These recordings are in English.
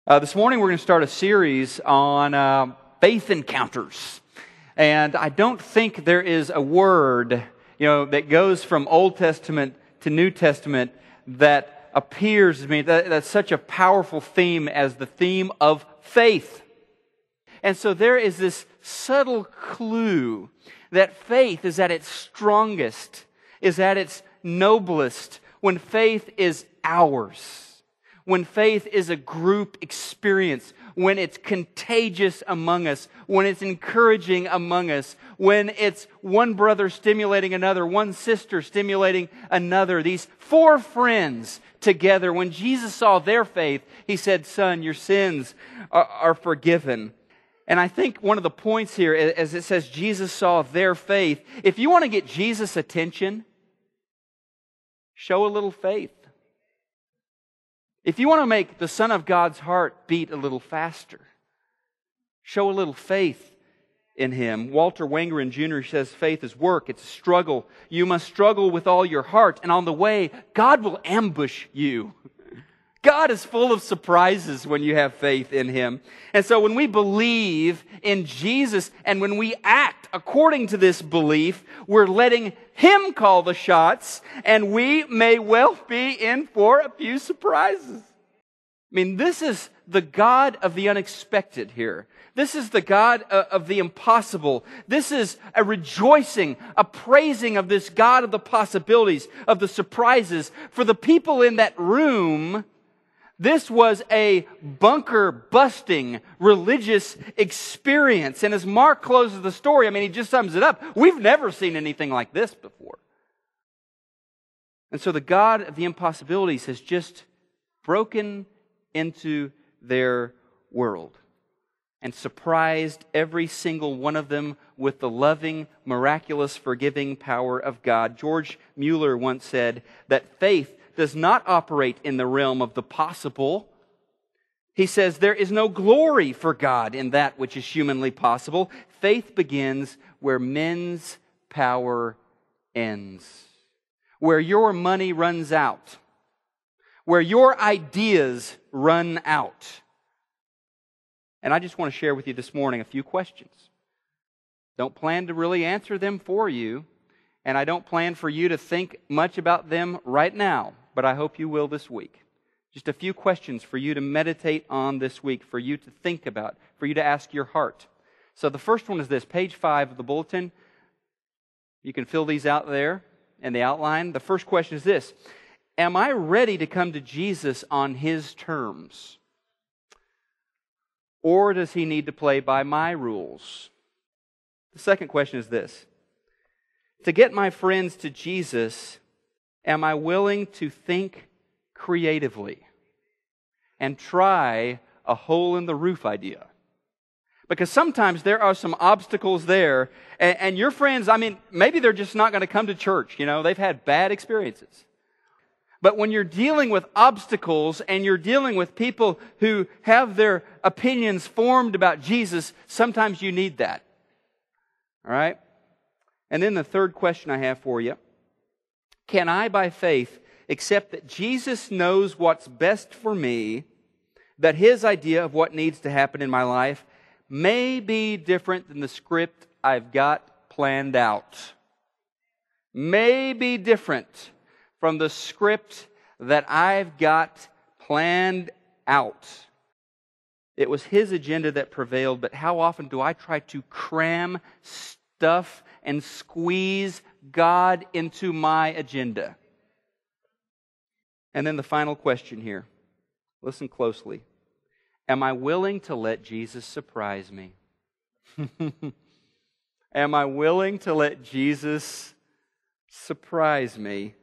This morning we're going to start a series on faith encounters. And I don't think there is a word, that goes from Old Testament to New Testament that appears to me that's such a powerful theme as the theme of faith. And so there is this subtle clue that faith is at its strongest, is at its noblest, when faith is ours. When faith is a group experience, when it's contagious among us, when it's encouraging among us, when it's one brother stimulating another, one sister stimulating another, these four friends together. When Jesus saw their faith, He said, "Son, your sins are forgiven." And I think one of the points here, as it says Jesus saw their faith, if you want to get Jesus' attention, show a little faith. If you want to make the Son of God's heart beat a little faster, show a little faith in Him. Walter Wangerin Jr. says faith is work, it's a struggle. You must struggle with all your heart, and on the way, God will ambush you. God is full of surprises when you have faith in Him. And so when we believe in Jesus and when we act according to this belief, we're letting Him call the shots, and we may well be in for a few surprises. I mean, this is the God of the unexpected here. This is the God of the impossible. This is a rejoicing, a praising of this God of the possibilities, of the surprises. For the people in that room, this was a bunker-busting religious experience. And as Mark closes the story, he just sums it up. We've never seen anything like this before. And so the God of the impossibilities has just broken into their world and surprised every single one of them with the loving, miraculous, forgiving power of God. George Mueller once said that faith does not operate in the realm of the possible. He says there is no glory for God in that which is humanly possible. Faith begins where men's power ends. Where your money runs out. Where your ideas run out. And I just want to share with you this morning a few questions. Don't plan to really answer them for you. And I don't plan for you to think much about them right now. But I hope you will this week. Just a few questions for you to meditate on this week, for you to think about, for you to ask your heart. So the first one is this, page 5 of the bulletin. You can fill these out there in the outline. The first question is this: am I ready to come to Jesus on His terms? Or does He need to play by my rules? The second question is this: to get my friends to Jesus, am I willing to think creatively and try a hole-in-the-roof idea? Because sometimes there are some obstacles there, and your friends, maybe they're just not going to come to church. They've had bad experiences. But when you're dealing with obstacles and you're dealing with people who have their opinions formed about Jesus, sometimes you need that. All right? And then the third question I have for you: can I, by faith, accept that Jesus knows what's best for me, that His idea of what needs to happen in my life may be different than the script I've got planned out? May be different from the script that I've got planned out. It was His agenda that prevailed, but how often do I try to cram stuff and squeeze God into my agenda? And then the final question here. Listen closely. Am I willing to let Jesus surprise me? Am I willing to let Jesus surprise me?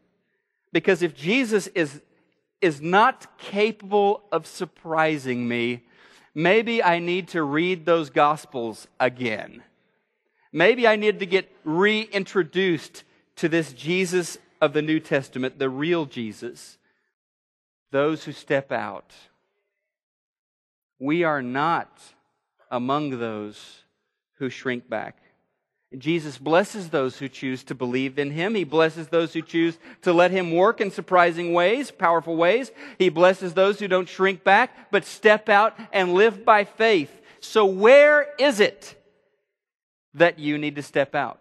Because if Jesus is not capable of surprising me, maybe I need to read those Gospels again. Maybe I need to get reintroduced to this Jesus of the New Testament, the real Jesus. Those who step out. We are not among those who shrink back. Jesus blesses those who choose to believe in Him. He blesses those who choose to let Him work in surprising ways, powerful ways. He blesses those who don't shrink back, but step out and live by faith. So where is it that you need to step out?